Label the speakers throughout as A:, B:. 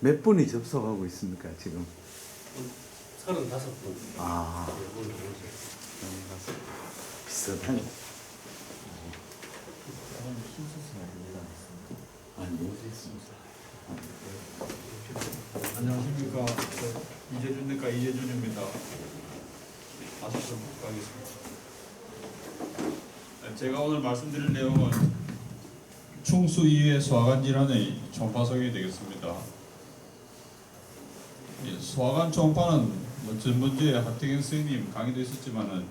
A: 몇 분이 접속하고 있습니까, 지금?
B: 35분.
A: 아, 비슷하네. 아니, 못했습니다.
C: 안녕하십니까. 이재준니까 이재준입니다. 마스크 가겠습니다. 제가 오늘 말씀드릴 내용은 충수 이외 소화관 질환의 초음파 소개가 되겠습니다. 소화관 초음파는 전번주에 하태경 선생님 강의도 있었지만은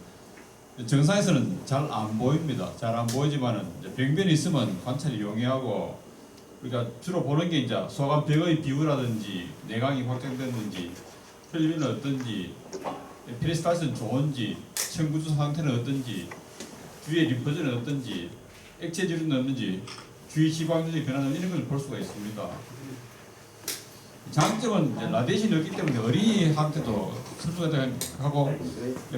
C: 정상에서는 잘 안 보입니다. 잘 안 보이지만은 병변이 있으면 관찰이 용이하고 우리가 주로 보는 게 이제 소화관 벽의 비율이라든지 내강이 확장됐는지 혈류는 어떤지 페리스탈스는 좋은지 청구주 상태는 어떤지 주위의 림프전은 어떤지 액체질은 없는지 주위 지방들의 변화는 이런 걸 볼 수가 있습니다. 장점은 이제 라디에이션이 없기 때문에 어린이한테도 흡수하고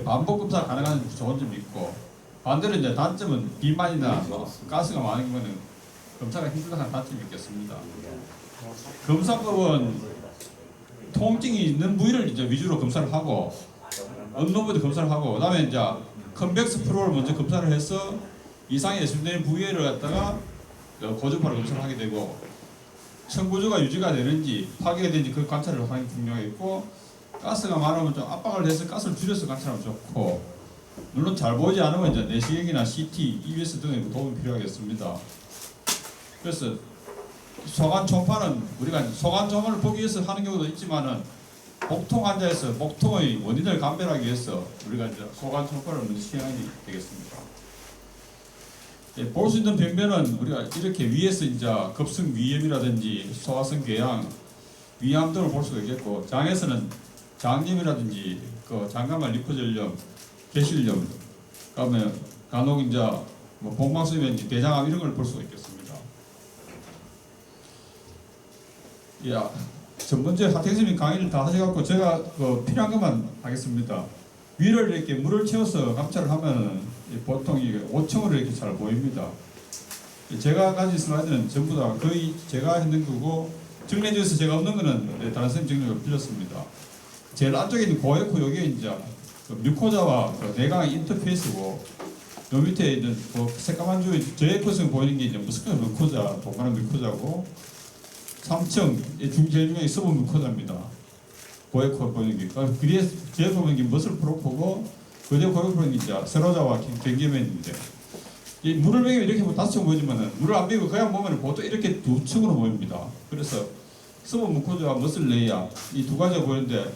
C: 반복 검사 가능한 좋은 점이 있고 반대로 이제 단점은 비만이나 가스가 많은 경우는 검사가 힘들다는 단점이 있겠습니다. 검사법은 통증이 있는 부위를 이제 위주로 검사를 하고 없는 부위도 검사를 하고 그다음에 이제 컨벡스 프로를 먼저 검사를 해서 이상이 예상되는 부위를 갖다가 고주파로 검사를 하게 되고 청구조가 유지가 되는지 파괴가 되는지 그 관찰을 하는 게 중요하겠고 가스가 많으면 좀 압박을 해서 가스를 줄여서 관찰하면 좋고 물론 잘 보이지 않으면 이제 내시경이나 CT, EBS 등의 도움이 필요하겠습니다. 그래서 소관 초음파는 우리가 소관 초음파를 보기 위해서 하는 경우도 있지만은 복통 환자에서 복통의 원인을 감별하기 위해서 우리가 이제 소관 초음파를 먼저 시행하게 되겠습니다. 볼 수 있는 병변은 우리가 이렇게 위에서 이제 급성 위염이라든지 소화성 궤양, 위암 등을 볼 수가 있겠고 장에서는 장염이라든지 그 장가말 리포절염, 개실염, 그다음에 간혹 이제 뭐 복막수면지 대장암 이런 걸 볼 수가 있겠습니다. 야, 전번주에 하태경 선생님 강의를 다 하셔갖고 제가 그 필요한 것만 하겠습니다. 위를 이렇게 물을 채워서 감찰을 하면은 보통 이게 5층으로 이렇게 잘 보입니다. 제가 가진 슬라이드는 전부 다 거의 제가 했는 거고 정례지에서 제가 없는 거는 다른 선생님 정례를 빌렸습니다. 제일 안쪽에 있는 고에코 여기에 이제 그 뮤코자와 그 내강의 인터페이스고 요 밑에 있는 그 새까만 주에 저에코에서 보이는 게 이제 무스크라 뮤코자, 동그란 뮤코자고 3층 중제일 중에 서브 뮤코자입니다. 고에코 보이는 게 그게 제에 보이는 게 머슬 프로포고 그대 고에코는 이제 세로자와 경계면인데 이 물을 먹이면 이렇게 뭐 5층 보이지만은 물을 안 먹이고 그냥 보면 보통 이렇게 2층으로 보입니다. 그래서 서브 뮤코자와 머슬 레이어 이 두 가지가 보이는데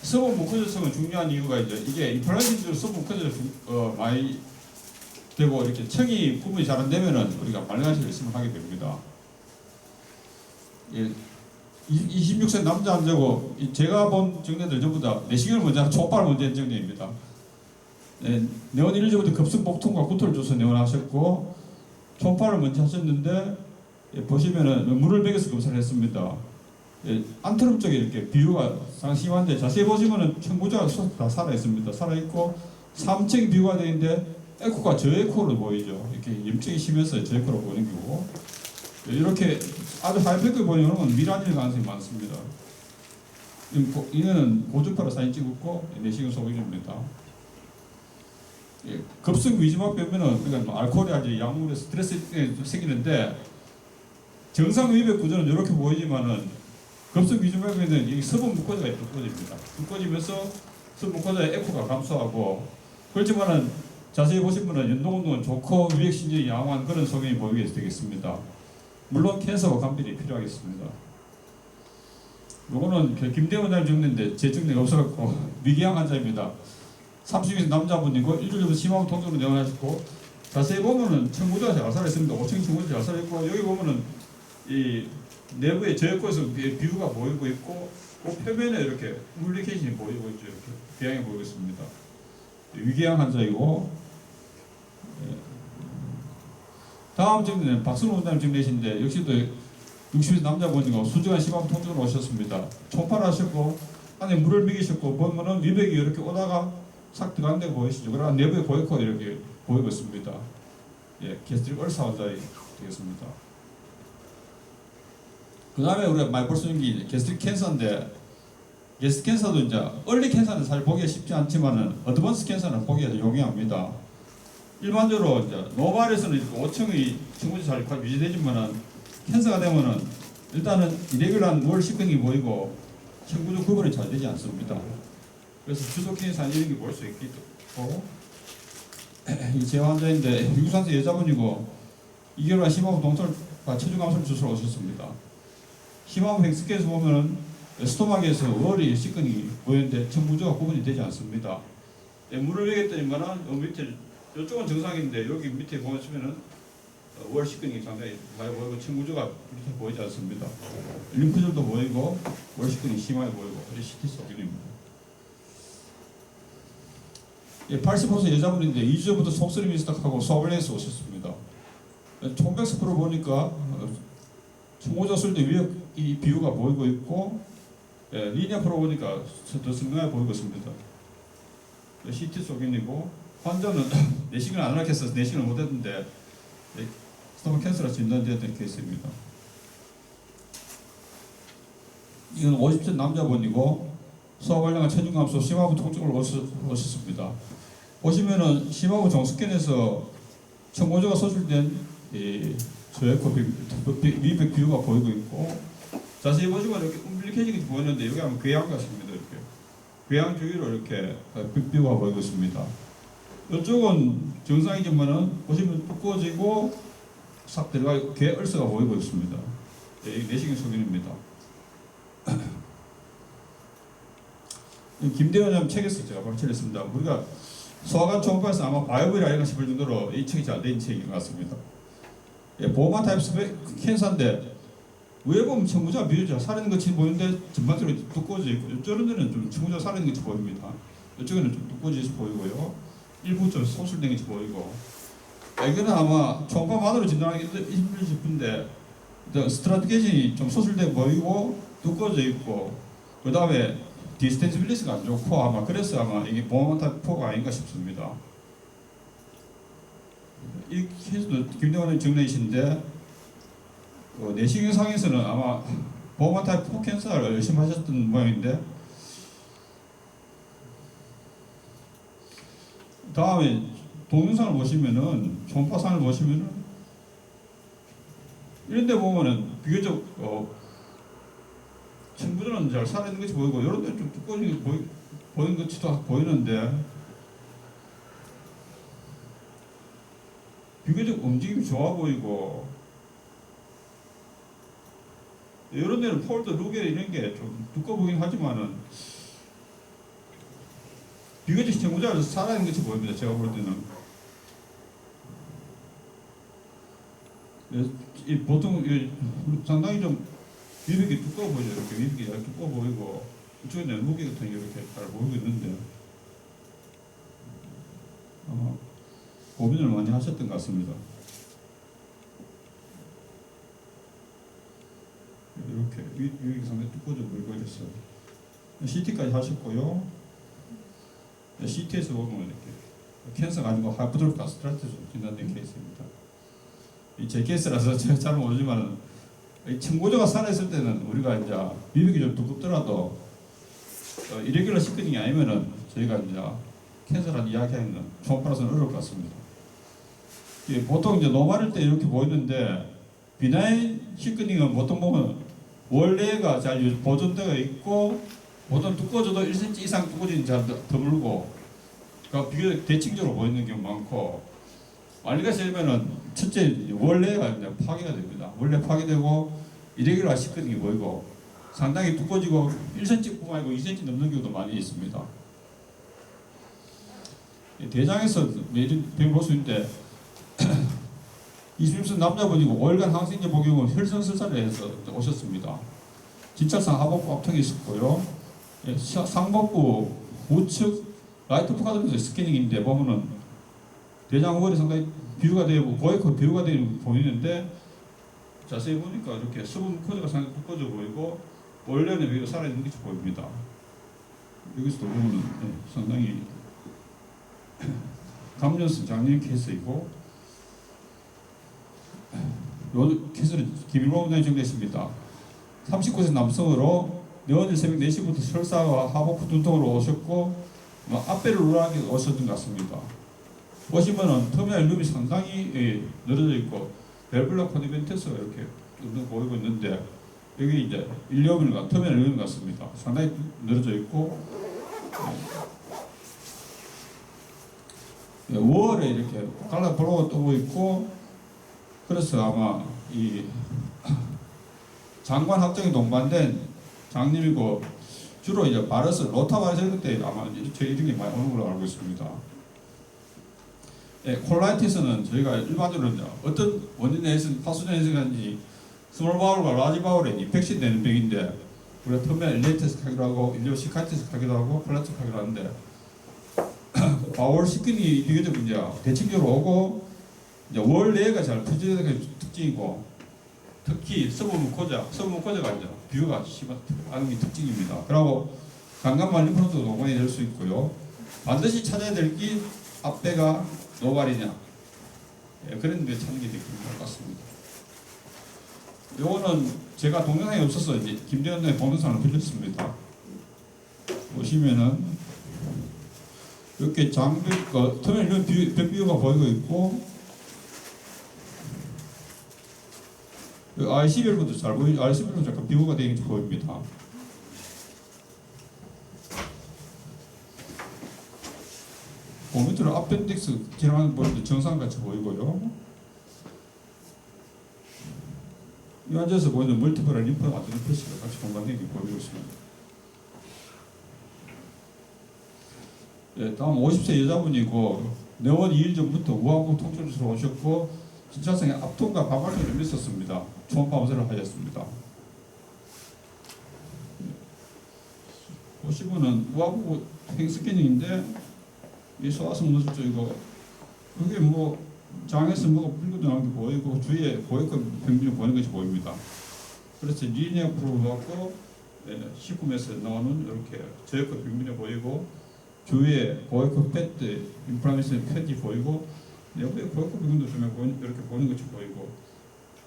C: 서브 뮤코자층은 중요한 이유가 이게 인플루엔자로 서브 뮤코자가 많이 되고 이렇게 층이 구분이 잘 안 되면은 우리가 말랑아시를 있으면 하게 됩니다. 예, 26세 남자 환자고 제가 본 정례들 전부 다 내시경을 먼저 초음파를 먼저 한 정례입니다. 네, 내원 1주부터 급성 복통과 구토를 줘서 내원하셨고 초음파를 먼저 하셨는데 보시면은 물을 먹여서 검사를 했습니다. 안트럼 쪽에 이렇게 비유가 상당히 심한데 자세히 보시면은 청구자가 다 살아있습니다. 살아있고 3층이 비유가 되는데 에코가 저에코로 보이죠. 이렇게 염증이 심해서 저에코로 보이는 거고 이렇게 아주 하이펙을 보이는 건 미란일 가능성이 많습니다. 이거는 고주파로 사진 찍었고 내시경 소견입니다. 급성 위지막 병면은 그러니까 알코올이 아주 약물에 스트레스 생기는데 정상 위백 구조는 이렇게 보이지만은 급성 위지막에는 이 서분 무코자가 두꺼워집니다. 두꺼워지면서 서분 무코자의 에코가 감소하고 그렇지만은 자세히 보신 분은 연동운동은 좋고 위액신전이 양호한 그런 소견이 보이게 되겠습니다. 물론 캔서와 감별이 필요하겠습니다. 요거는 김대원 원장님 정례인데 제 정례가 없어갖고 위궤양 환자입니다. 30세 남자분이고 일주일부터 심한 통증으로 내원하셨고 자세히 보면은 청구자가 잘 살아있습니다. 5층 청구자 잘 살아있고 여기 보면은 이 내부의 저역골에서 비유가 보이고 있고 그 표면에 이렇게 물리케이션이 보이고 있죠. 이렇게 궤양이 보이고 있습니다. 위궤양 환자이고 다음 정례는 박순호 원장님 정례이신데 역시도 60세 남자분이고 수정한 심한 통증으로 오셨습니다. 초음파를 하셨고 안에 물을 먹이셨고 보면은 위백이 이렇게 오다가 싹 들어간 데가 보이시죠? 그러나 내부에 고에코가 이렇게 보이고 있습니다. 예, 게스트릭 얼사 환자 되겠습니다. 그 다음에 우리가 많이 볼 수 있는 게 게스트 캔서인데, 게스트 캔서도 이제 얼리 캔서는 사실 보기가 쉽지 않지만은 어드밴스 캔서는 보기가 용이합니다. 일반적으로 이제 노말에서는 이렇게 5층의 청구조 잘 유지되지만은 캔서가 되면은 일단은 이레귤러한 월 시کن이 보이고 청구조 구분이 잘 되지 않습니다. 그래서 주도 캔서 이런 게 볼 수 있기 때문에 이 제 환자인데 유산소 여자분이고 2개월간 심하부 동설과 체중 감소를 주소로 오셨습니다. 심하부 횡스캔에서 보면은 스토막에서 월이 시큰이 보이는데 청구조가 구분이 되지 않습니다. 물을 먹였더니만은 요 밑에 이쪽은 정상인데 여기 밑에 보시면은 월 시큰이 상당히 많이 보이고 청구조가 이렇게 보이지 않습니다. 림프절도 보이고 월 시큰이 심하게 보이고 CT 소견입니다. 80% 여자분인데 2주 전부터 속쓰림이 시작하고 서블레이스 오셨습니다. 총백스프로 보니까 청구조 쓸 때 위에 이 비유가 보이고 있고 리니어 프로 보니까 더 선명하게 보이고 있습니다. CT 소견이고 환자는 내시경을 안 하겠어서 내시경을 못했는데 스토마 캔서라 진단되었던 케이스입니다. 이건 50세 남자분이고 소화관련한 체중 감소, 심하부 통증으로 오셨습니다. 보시면은 심하부 정스캔에서 청구조가 소실된 저에코 미백 비유가 보이고 있고 자세히 보시면 이렇게 움빌리케이징이 보이는데 여기 하면 궤양 같습니다. 이렇게 궤양 주위로 이렇게 비유가 보이고 있습니다. 이쪽은 정상이지만은 보시면 두꺼워지고 싹 들어가 궤 얼서가 보이고 있습니다. 내시경 소견입니다. 김대원님 책에서 제가 발췌했습니다. 우리가 소화관 초음파에서 아마 바이오블이 아닌가 싶을 정도로 이 책이 잘 된 책인 것 같습니다. 보호만 타입 캔서인데 위에 보면 청구조가 비율이 살아있는 것처럼 보이는데 전반적으로 두꺼워져 있고 이쪽은 좀 청구조가 살아있는 것처럼 보입니다. 이쪽에는 좀 두꺼워져서 보이고요. 일부 좀 소실된 것이 보이고 이거는 아마 초음파만으로 진단하기 힘들지 싶은데 스트라티게이션이 좀 소실돼 보이고 두꺼워져 있고 그 다음에 디스텐스 빌리스가 안 좋고 아마 그래서 아마 이게 보호만 타입 4가 아닌가 싶습니다. 이 케이스도 김대원의 정례이신데 내시경상에서는 아마 보호만 타입 4 캔서를 열심히 하셨던 모양인데 다음에 동영상을 보시면은 초음파상을 보시면은 이런데 보면은 비교적 청구조는 잘 살아있는 것이 보이고 이런 데는 좀 두꺼워진 게 보이는 것도 보이는데 비교적 움직임이 좋아 보이고 이런 데는 폴더 루게 이런 게 좀 두꺼워 보이긴 하지만은 비교적 청구조가 살아있는 것이 보입니다. 제가 볼 때는 보통 상당히 좀 위벽이 두꺼워 보이죠. 이렇게 위벽이 두꺼워 보이고 이쪽에는 무게 같은 게 이렇게 잘 보이고 있는데 아마 고민을 많이 하셨던 것 같습니다. 이렇게 위벽이 상당히 두꺼워져 보이고 이랬어요. CT까지 하셨고요. CT에서 보면 이렇게 캔서가 아니고 하이퍼트로피 가스트라이티스 진단된 케이스입니다. 제 케이스라서 제가 잘 모르지만 청구조가 살아있을 때는 우리가 이제 비백이 좀 두껍더라도 이레귤러 시크닝이 아니면은 저희가 이제 캔서라는 이야기하기는 초음파로서는 어려울 것 같습니다. 보통 이제 노말일 때 이렇게 보이는데 비나인 시크닝은 보통 보면 원래가 잘 보존되어 있고 보통 두꺼워져도 1cm 이상 두꺼워지는 잘 드물고 그러니까 비교적 대칭적으로 보이는 경우 많고 관리가 세면은 첫째 원래가 이제 파괴가 됩니다. 원래 파괴되고 이레귤러 시크닝이 보이고 상당히 두꺼워지고 1cm뿐만 아니고 2cm 넘는 경우도 많이 있습니다. 대장에서 내린 병을 볼 수 있는데 20세 남자분이고 5일간 항생제 복용을 혈성설사를 해서 오셨습니다. 진찰상 하복부 압통이 있었고요. 상복부 우측 라이트 포카드에서 스캐닝인데 보면은 대장 후월이 상당히 비유가 되고 고액 비유가 되는 보이는데 자세히 보니까 이렇게 수분 코드가 상당히 두꺼워져 보이고 원래는 여기가 살아있는 것이 보입니다. 여기서도 보면은 상당히 감염성 장년 케이스이고 요 케이스는 김일범 원장이 정리했습니다. 39세 남성으로 내오늘 새벽 4시부터 설사와 하복부 두통으로 오셨고 앞배를 우울하게 오셨던 것 같습니다. 보시면은 터미널 룸이 상당히 늘어져 있고 벨블라 코니벤테스가 이렇게 보이고 있는데 여기 이제 터미널 1년 같습니다. 상당히 늘어져 있고 월에 이렇게 갈라 블로가 뜨고 있고 그래서 아마 이 장관 확정이 동반된 장님이고 주로 이제 바르스 로타 바르스 때 아마 저 이름이 많이 오는 걸로 알고 있습니다. 콜라이티스는 저희가 일반적으로 이제 어떤 원인에서 파수전에서인지 스몰 바울과 라지 바울에 인펙션 되는 병인데 우리가 터미널 일레이테스 하기도 하고 일리오시카이티스 하기도 하고 콜라이티스 하기도 하는데 바울 시큰이 비교적 이제 대칭적으로 오고 이제 월 내가 잘 퍼지는 게 특징이고 특히 서브무코자가 이제 비유가 심한 게 특징입니다. 그리고 강간만 림프노도 노곤이 될 수 있고요. 반드시 찾아야 될 게 앞배가 노발이냐 그런 데 찾는 게 되게 중요할 것 같습니다. 요거는 제가 동영상이 없어서 이제 김대현의 동영상을 빌렸습니다. 보시면은 이렇게 장벽 터미널 벽 비유가 보이고 있고 IC별부터 잘 보이, IC별로 약간 비교가 되는 게 보입니다. 그 밑으로 아펜딕스 지나가는 보이는데 정상같이 보이고요. 이 앉아서 보이는 멀티플 림프 같은 표시가 같이 공간되는 게 보이고 있습니다. 예, 다음 50세 여자분이고 내원 2일 전부터 우하고 통증으로 오셨고 진차성에 압통과 반발증이 좀 있었습니다. 초음파 검사를 하셨습니다. 보시면은 우하고 횡스캐닝인데 이 소화성 노출증이고 그게 뭐 장에서 뭐가 불고 나오는 게 보이고 주위에 고액급 병균이 보이는 것이 보입니다. 그래서 리니아 프로브 갖고 시쿰에서 나오는 이렇게 저액급 병균이 보이고 주위에 고액급 패트 인플라메이션 패티 보이고 내부에 고액급 병균도 좀 이렇게 보이는 것이 보이고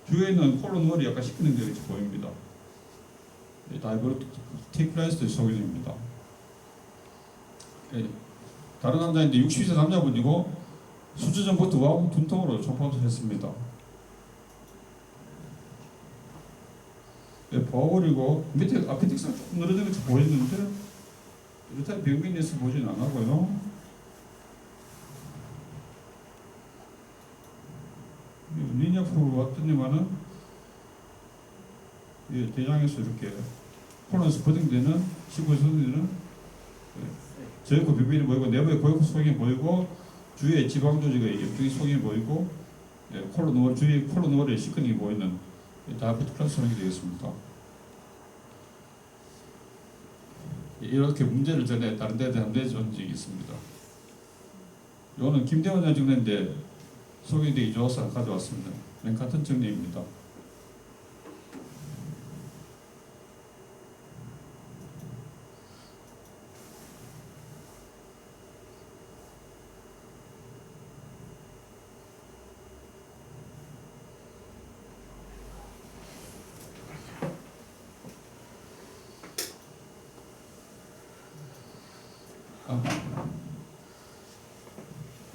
C: 주위에는 콜론월이 약간 시키는 것이 보입니다. 다이버티클라이스도 소견입니다. 다른 남자인데 60세 남자분이고 수주 전부터 우하고 둔통으로 초음파를 했습니다. 버울이고 밑에 아펜딕스가 조금 늘어진 것이 보이는데 이렇다 병균에서 보지는 않았고요. 리니아 프로로 왔더니만은 대장에서 이렇게 콜론에서 버딩되는 시골 선들은 저혈구 병균이 보이고 내부에 고혈구 소경이 보이고 주위에 지방 조직의 염증이 소경이 보이고 콜론월 주위 콜론월의 시큰이 보이는 다이버티클라이스 소경이 되겠습니다. 이렇게 문제를 전에 다른 데에 함대해 준 적이 있습니다. 이거는 김대원 정례인데 소개되기 좋아서 가져왔습니다. 같은 정례입니다.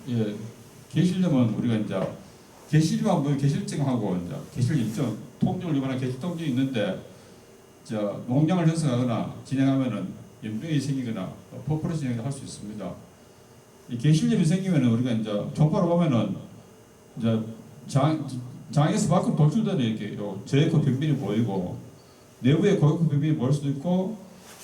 C: 예, 계실령은 우리가 이제 계실만 뭐 계실증하고 이제 계실 일정 통증을 유발한 계실 통증이 있는데 농량을 형성하거나 진행하면은 염증이 생기거나 퍼프로 진행을 할 수 있습니다. 이 계실염이 생기면은 우리가 이제 초음파로 보면은 이제 장에서 밖으로 돌출되는 이렇게 저액호 병변이 보이고 내부에 고액호 병변이 보일 수도 있고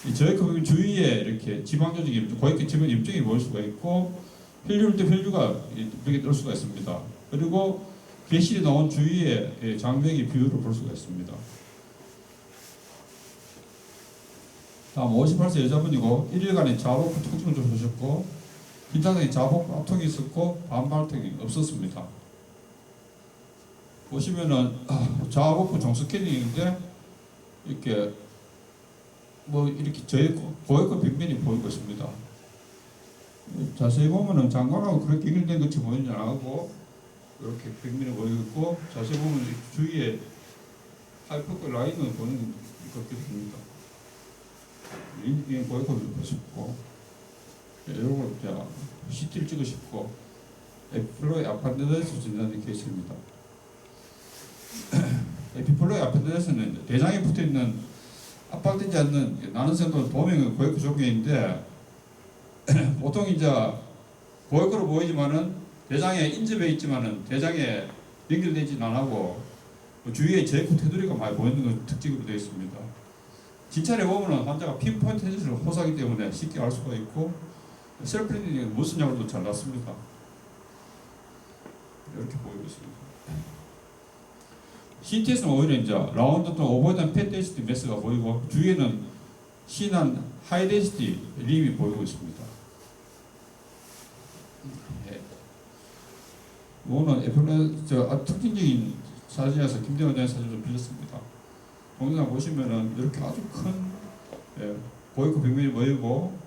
C: 이 저액호 병변 주위에 이렇게 지방 조직이 고액호 지방 염증이 보일 수가 있고 혈류일 때 혈류가 벽에 뜰 수가 있습니다. 그리고 계실이 나온 주위에 장벽의 비율을 볼 수가 있습니다. 다음 58세 여자분이고 1일간의 자복부 통증을 좀 보셨고 긴장성의 자복부 압통이 있었고 반발통이 없었습니다. 보시면은 자복부 종스캐닝인데 이렇게 뭐 이렇게 고액급 빈면이 보이고 있습니다. 자세히 보면은 장관하고 그렇게 연결된 것이 보이지 않고 이렇게 벽면이 보이고 있고 자세히 보면 주위에 하이퍼크 라인은 보는 그렇게 됩니다. 이게 보이고 싶고, 이런 걸 제가 CT를 찍고 싶고, 에피플로이 아펜디사이티스 진단이 케이스입니다. 에피플로이 아펜디사이티스는 대장에 붙어 있는 압박되지 않는 나는성도 도명의 고액 종류인데 보통 이제 고액으로 보이지만은 대장에 인접해 있지만은 대장에 연결되지는 않고 주위에 제이코 테두리가 많이 보이는 건 특징으로 되어 있습니다. 진찰해 보면은 환자가 핀포인트 해주를 호소하기 때문에 쉽게 알 수가 있고 셀프리딩이 무슨 약으로도 잘 낫습니다. 이렇게 보이고 있습니다. CT에서는 오히려 이제 라운드 또는 오버던 팻 데시티 매스가 보이고 주위에는 신한 하이 데시티 림이 보이고 있습니다. 이거는 특징적인 사진이라서 김대원 원장의 사진을 좀 빌렸습니다. 동영상 보시면은 이렇게 아주 큰 보이코 벽면이 보이고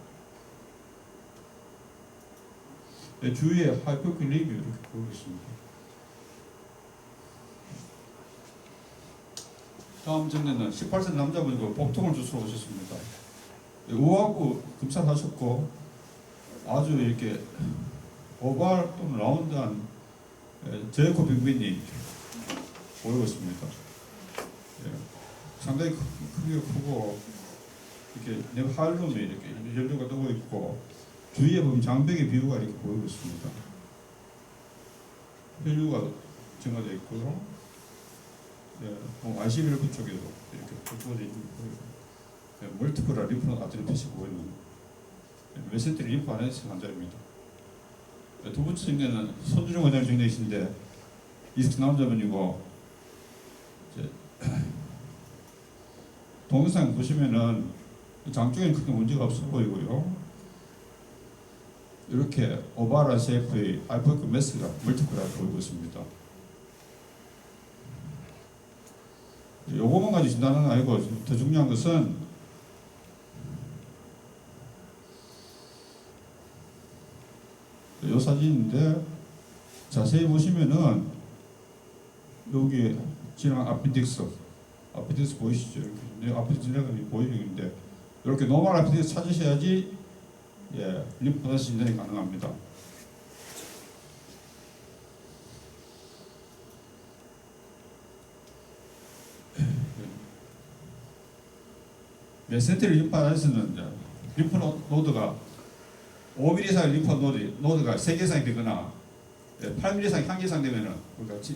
C: 주위에 하이포크 림이 이렇게 보이고 있습니다. 다음 정리는 18세 남자분이고 복통을 주스러 오셨습니다. 우하고 검사하셨고 아주 이렇게 오발 또는 라운드한 제이코 빅빈이 보이고 있습니다. 상당히 크기가 크고 이렇게 내 하일룸에 이렇게 연료가 뜨고 있고 주위에 보면 장벽의 비율가 이렇게 보이고 있습니다. 혈류가 증가되어 있고요. IC11 쪽에도 이렇게 부어져 있는 멀티플 림프 아트로피시 보이는 메센테리 림프 아네스 환자입니다. 두 번째 정례는 손주정 원장 정례이신데 20세 남자분이고 동영상 보시면은 장쪽에는 크게 문제가 없어 보이고요. 이렇게 오바라 셰프의 알포크 메스가 멀티플 보이고 있습니다. 요거만 가지고 진단하는 건 아니고 더 중요한 것은 이 사진인데 자세히 보시면은 여기 지난 아펜딕스 보이시죠? 이렇게 아펜딕스 진행이 보이는데 이렇게 노멀 아펜딕스 찾으셔야지 림프 진단이 가능합니다. 메센테리 림프아나리스는 림프 노드가 5mm 이상 림프 노드가 3개 이상 되거나 8mm 이상 향기 이상 되면은 그러니까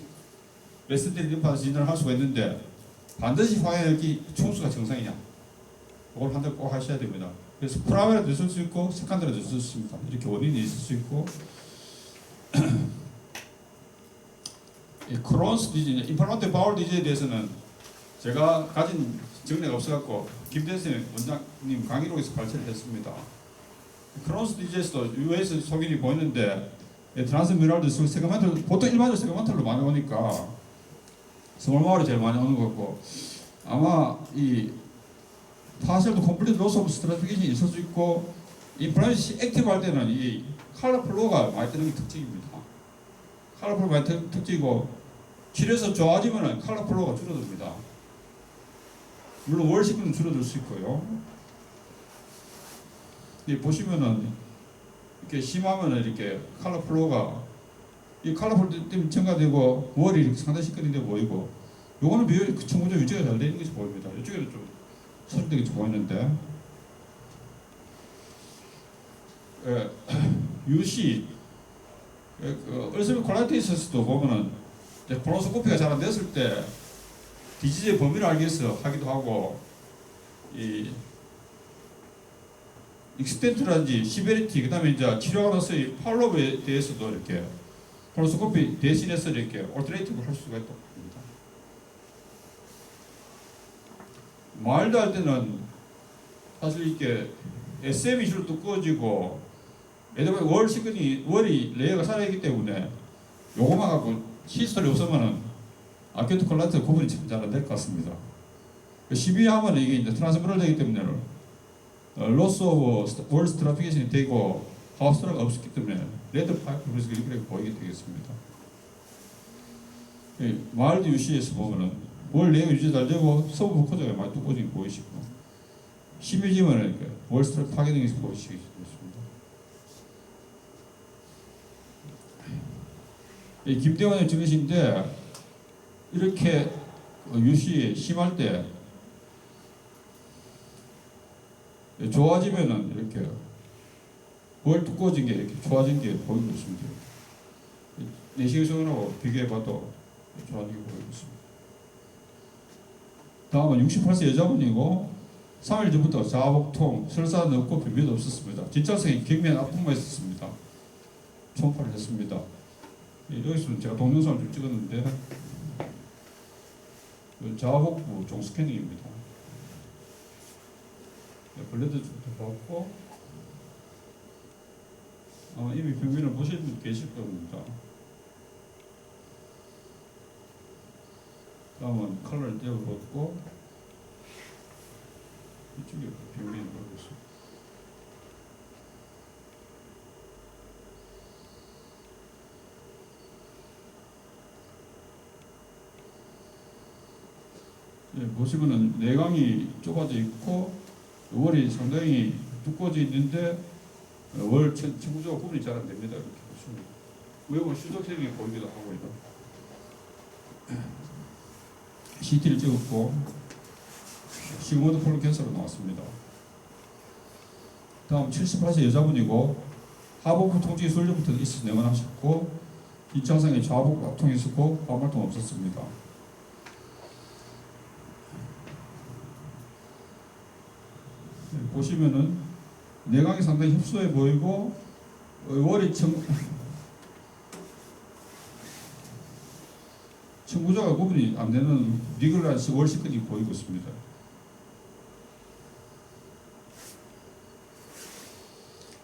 C: 메센테리 림프아나리스 진단을 할 수가 있는데 반드시 화해력이 총수가 정상이냐 그걸 판단 꼭 하셔야 됩니다. 그래서 프라메라도 있을 수 있고 세칸드라도 있을 수 있습니다. 이렇게 원인이 있을 수 있고 크론스 디지즈, 인플라마토리 바울 디지즈에 대해서는 제가 가진 정례가 없어갖고 김대선 원장님 강의록에서 발췌를 했습니다. 크론스 디지즈에서도 유에서 소견이 보이는데 트랜스미랄도 세그멘탈 보통 일반적으로 세그멘탈로 많이 오니까 스몰마울이 제일 많이 오는 것 같고 아마 이 파셜도 컴플리트 로스 오브 스트라티피케이션이 있을 수 있고 인플라메이션 액티브 할 때는 이 컬러 플로우가 많이 뜨는 게 특징입니다. 컬러 플로우가 많이 뜨는 특징이고 치료에서 좋아지면 컬러 플로우가 줄어듭니다. 물론 월식은 줄어들 수 있고요. 보시면은 이렇게 심하면은 이렇게 컬러 플로우가 이 컬러 플로우 때문에 증가되고 월이 이렇게 상당히 시끄러운데 보이고 요거는 비율 청구적 유지가 잘 되는 것이 보입니다. 이쪽에도 좀 설득이 보이는데 UC 얼스미 콜라이티스도 보면은 콜로노스코피가 잘 안 됐을 때 디지즈의 범위를 알기 위해서 하기도 하고 이 익스텐트라든지 시베리티 그다음에 이제 치료하로서의 팔로우에 대해서도 이렇게 콜로노스코피 대신해서 이렇게 얼터네이티브를 할 수가 있다고 합니다. 마일드 할 때는 사실 이렇게 SM 이슈로 두꺼워지고 예전에 월이 레이어가 살아있기 때문에 요거만 갖고 시스템이 없으면은 아큐트 콜라이트 구분이 참 잘 안 될 것 같습니다. 12 하면 이게 이제 트랜스미럴 되기 때문에 로스 오브 월 스트라피케이션이 되고 하우스트라가 없었기 때문에 레드 파이프 그래서 이렇게 보이게 되겠습니다. 마일드 UC에서 보면은 월 내용 유지 잘 되고 서부 코드가 많이 두꺼워진 게 보이시고 심해지면 이렇게 월 스트레스 파괴되는 게 보이시겠습니다. 이 김대환의 증시인데 이렇게 유시 심할 때 좋아지면은 이렇게 월 두꺼워진 게 이렇게 좋아진 게 보이고 있습니다. 내시경하고 비교해봐도 좋아진 게 보이고 있습니다. 다음은 68세 여자분이고 3일 전부터 자복통, 설사는 없고 변비도 없었습니다. 진짜성이 경미한 아픔만 있었습니다. 초음파를 했습니다. 여기서는 제가 동영상을 좀 찍었는데 자복부 종 스캐닝입니다. 블레드 좀 봤고 이미 병변을 보신 분 계실 겁니다. 다음은 컬러를 떼어봤고 이쪽에 병변이 보이고 있습니다. 예, 보시면은 내강이 좁아져 있고 월이 상당히 두꺼워져 있는데 월 친구조가 구분이 잘 안 됩니다. 이렇게 보시면 외부 수족색이 보이기도 하고요. CT를 찍었고 시그모드 폴로 캔서로 나왔습니다. 다음 78세 여자분이고 하복부 통증이 술전부터 있어서 내원하셨고 이차상에 좌복부 압통이 있었고 반발통 없었습니다. 보시면은 내강이 상당히 협소해 보이고 월이 청구자가 구분이 안 되는 리그럴한 월시근이 보이고 있습니다.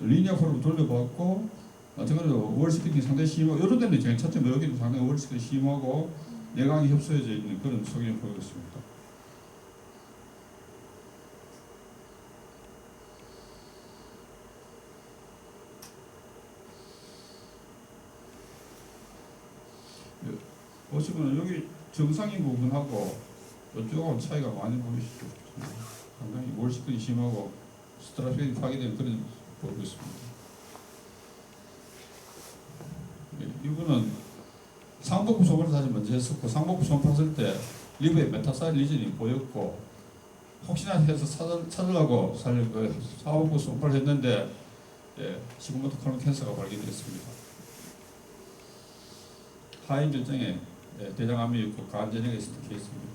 C: 리니어 폴로 돌려봤고 마찬가지로 월시근이 상당히 심하고 이런 데는 괜찮지만 여기는 상당히 월시근이 심하고 내강이 협소해져 있는 그런 소견이 보이고 있습니다. 보시면 여기 정상인 부분하고 이쪽하고 차이가 많이 보이시죠? 상당히 월시근이 심하고 스트라스가 파괴되는 그런 보이고 있습니다. 이분은 상복부 소변을 사실 먼저 했었고 상복부 소변 봤을 때 리브에 메타사일 리전이 보였고 혹시나 해서 찾으려고 상복부 소변을 했는데 시그모토 콜론 캔서가 발견됐습니다. 하인 결정에 대장암이 있고 간전형이 있었던 케이스입니다.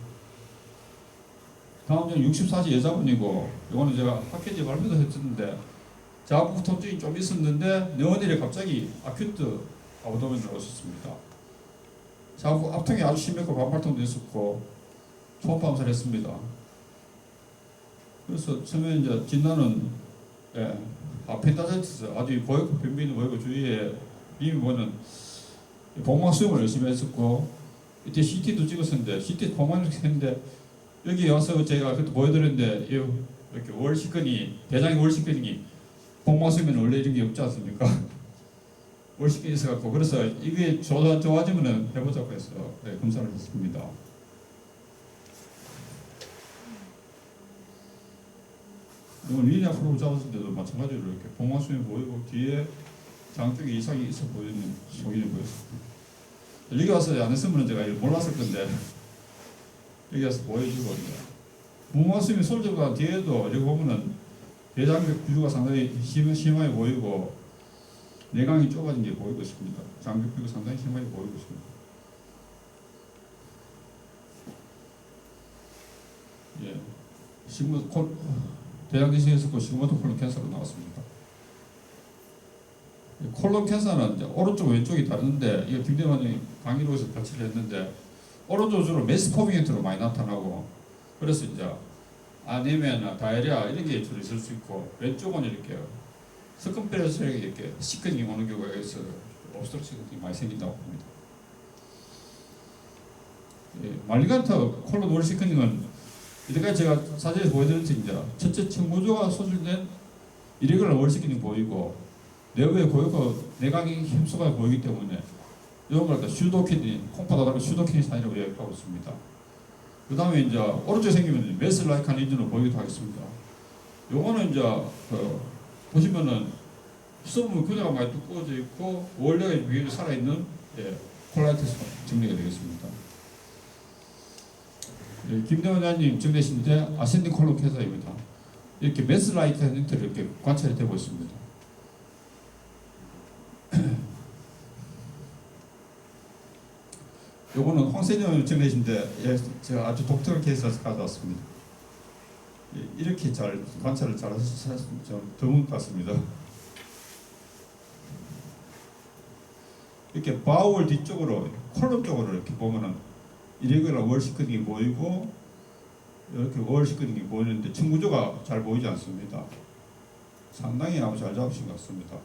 C: 다음 중 64세 여자분이고 이거는 제가 학회지 발표도 했었는데 자국 통증이 좀 있었는데 내원일에 갑자기 아큐트 아브도멘으로 오셨습니다. 자국 압통이 아주 심했고 반발통도 있었고 초음파 암살을 했습니다. 그래서 처음에 이제 진단은 아펜다사이티스 아주 보였고 변비는 보이고 주위에 이미 보는 복막 수용을 열심히 했었고 이때 CT도 찍었었는데 CT 복막을 했는데 여기 와서 제가 그때 보여드렸는데 이렇게 월시근이 대장의 월시근이 복막 수용에는 원래 이런 게 없지 않습니까? 월시근이 있어갖고 그래서 이게 좋아지면은 해보자고 해서 검사를 했습니다. 이건 리니아 프로브 잡았을 때도 마찬가지로 이렇게 복막 수용이 보이고 뒤에 장 쪽에 이상이 있어 보이는 소견이 보였습니다. 여기 와서 안 했으면 제가 몰랐을 건데 여기 와서 보여주고 무모습이 솔저가 뒤에도 여기 보면은 대장벽 구조가 상당히 심하게 보이고 내강이 좁아진 게 보이고 있습니다. 장벽 상당히 심하게 보이고 있습니다. 대장내시경에서 시그모토 콜론 캔서로 나왔습니다. 콜론 캔서는 이제 오른쪽 왼쪽이 다른데 이거 김대환이 강의로에서 발치를 했는데 오른쪽 주로 메스포비엔트로 많이 나타나고 그래서 이제 아니면 다이리아 이런 게 주로 있을 수 있고 왼쪽은 이렇게 서컴프레서에 이렇게 시큰이 오는 경우가 있어서 옵스트럭션이 많이 생긴다고 봅니다. 말리간타 콜론 월시커닝은 이때까지 제가 사진에서 보여드렸듯이 이제 첫째 청구조가 소실된 이레귤러 월시커닝 보이고 내부에 고요고 내강이 힘수가 보이기 때문에 이런 걸 슈도키니 콩파다가 슈도키니 사인이라고 얘기하고 있습니다. 그 다음에 이제 오른쪽에 생기면 메슬라이크한 인준을 보이기도 하겠습니다. 요거는 이제 보시면은 수소문 근해가 많이 두꺼워져 있고 원래 위에 살아있는 콜라이트스 정리가 되겠습니다. 김대원 원장님 정리하신데 아센딩 콜론 캔서입니다. 이렇게 메슬라이크한 형태로 이렇게 관찰이 되고 있습니다. 요거는 황세정 정리하신데 제가 아주 독특한 케이스에서 가져왔습니다. 이렇게 잘 관찰을 잘 하셔서 좀 드문 것 같습니다. 이렇게 바울 뒤쪽으로 콜럼 쪽으로 이렇게 보면은 이레귤러 월 시크닝이 보이고 이렇게 월 시크닝이 보이는데 층구조가 잘 보이지 않습니다. 상당히 아주 잘 잡으신 것 같습니다.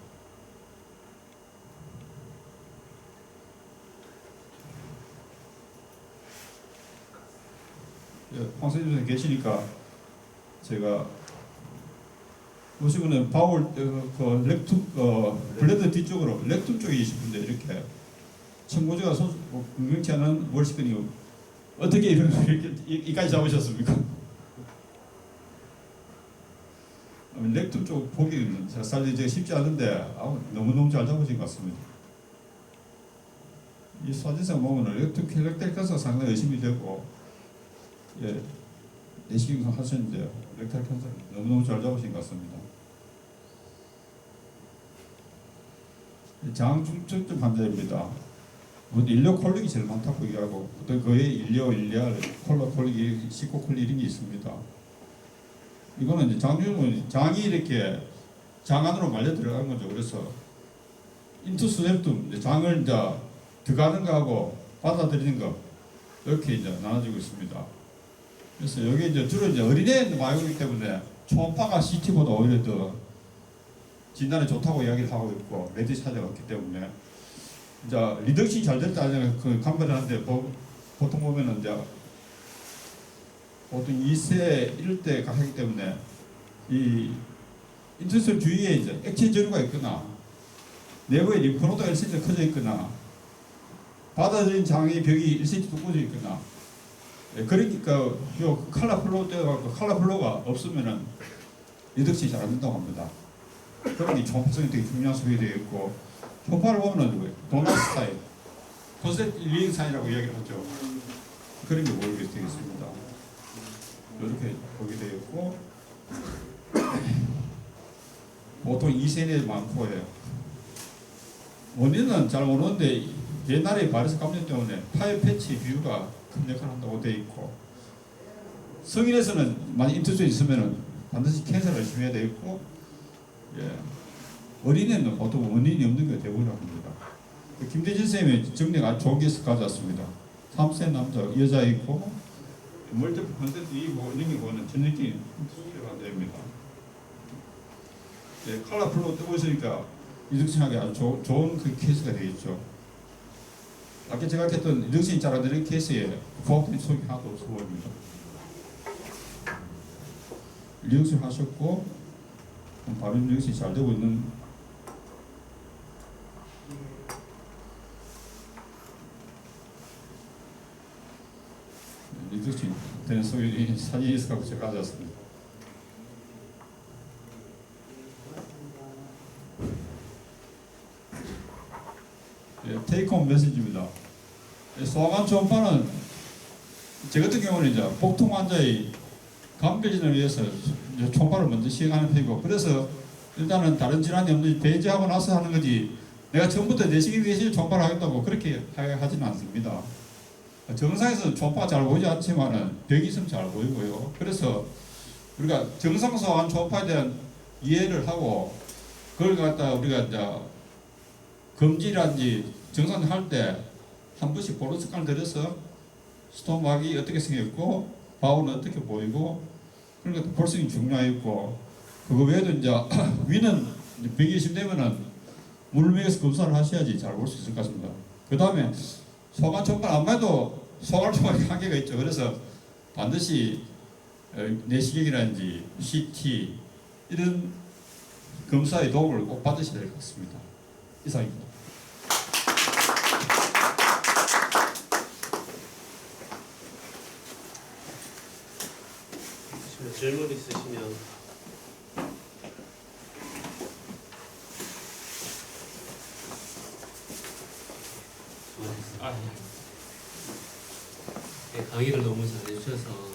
C: 황선님 선생님 계시니까 제가 보시면은 바울 그 렉툼 블레드 뒤쪽으로 렉툼 쪽에 계시는데 이렇게 청고제가 분명치 않은 월시크닝 어떻게 이렇게 이까지 잡으셨습니까? 렉툼 쪽 보기는 사실 제가 쉽지 않은데 너무너무 잘 잡으신 것 같습니다. 이 사진상 보면 렉툼 렉탈 상당히 의심이 되고 내시경 하셨는데 렉탈 캔서 너무너무 잘 잡으신 것 같습니다. 장중증 환자입니다. 일료 콜릭이 제일 많다고 얘기하고 어떤 거의 일료, 일리아, 콜릭이 시코콜리 이런 게 있습니다. 이거는 이제 장이 이렇게 장 안으로 말려 들어간 거죠. 그래서 인투스neptum 장을 이제 들어가는 거하고 받아들이는 거 이렇게 이제 나눠지고 있습니다. 그래서 여기 이제 주로 이제 어린애 마약이기 때문에 초음파가 CT보다 오히려 더 진단에 좋다고 이야기를 하고 있고 레디 차지가 없기 때문에 이제 리덕션이 잘 됐다는 그 감별을 하는데 보통 보면은 이제 보통 2세 이럴 때 하기 때문에 이 인투스 주위에 이제 액체 저류가 있거나 내부에 림프노드가 1cm 커져 있거나 받아들인 장의 벽이 1cm 두꺼워져 있거나 그러니까 요 칼라 플로우 때가 칼라 플로우가 없으면은 리덕션이 잘 안 된다고 합니다. 그러니 초음파성이 되게 중요한 소비가 되어 있고 초음파를 보면은 도너스 사인, 콘셉트 리잉 사인이라고 이야기를 하죠. 그런 게 보이게 되겠습니다. 이렇게 보게 되어 있고 보통 2세대 많고 해요. 원인은 잘 모르는데 옛날에 바이러스 감염 때문에 파일 패치 비율가 큰 역할을 한다고 되어 있고 성인에서는 만약 인투스에 있으면은 반드시検査를 열심히 해야 되어 있고 어린애는 보통 원인이 없는 게 대부분이라고 합니다. 김대진 선생님이 정리가 아주 좋은 케이스 가져왔습니다. 3세 남자, 여자 있고 멀티플 컨센트 이고 이런 게 보면 전형적인 수술이 됩니다. 칼라 플로우 뜨고 있으니까 이득신하게 아주 좋은 그 케이스가 되겠죠. 아까 제가 했던 이득신이 잘 안 되는 케이스에 부합된 소음이 하나도 없어 보입니다. 리덕션 하셨고 발음 리덕션이 잘 되고 있는 리덕션 되는 소리 사진이 있어서 제가 가져왔습니다. 테이크홈 메시지입니다. 소화관 초음파는 제 같은 경우는 이제 복통 환자의 감별진을 위해서 초음파를 먼저 시행하는 편이고 그래서 일단은 다른 질환이 없는지 배제하고 나서 하는 거지 내가 처음부터 내시경 대신 초음파를 하겠다고 그렇게 하지는 않습니다. 정상에서는 초음파가 잘 보이지 않지만은 벽이 있으면 잘 보이고요. 그래서 우리가 정상 소화관 초음파에 대한 이해를 하고 그걸 갖다 우리가 이제 검지라든지 정상할 때 한 번씩 보는 습관을 들여서 스토막이 어떻게 생겼고 바울은 어떻게 보이고 그런 것도 볼 수 있는 중요하고 그거 외에도 이제 위는 벽이 심되면은 물을 먹여서 검사를 하셔야지 잘 볼 수 있을 것 같습니다. 그 다음에 소관 초음파 안 봐도 소관 초음파에 한계가 있죠. 그래서 반드시 내시경이라든지 CT 이런 검사의 도움을 꼭 받으셔야 될 것 같습니다. 이상입니다.
B: 질문 있으시면
D: 수고하셨습니다. 네, 강의를 너무 잘해주셔서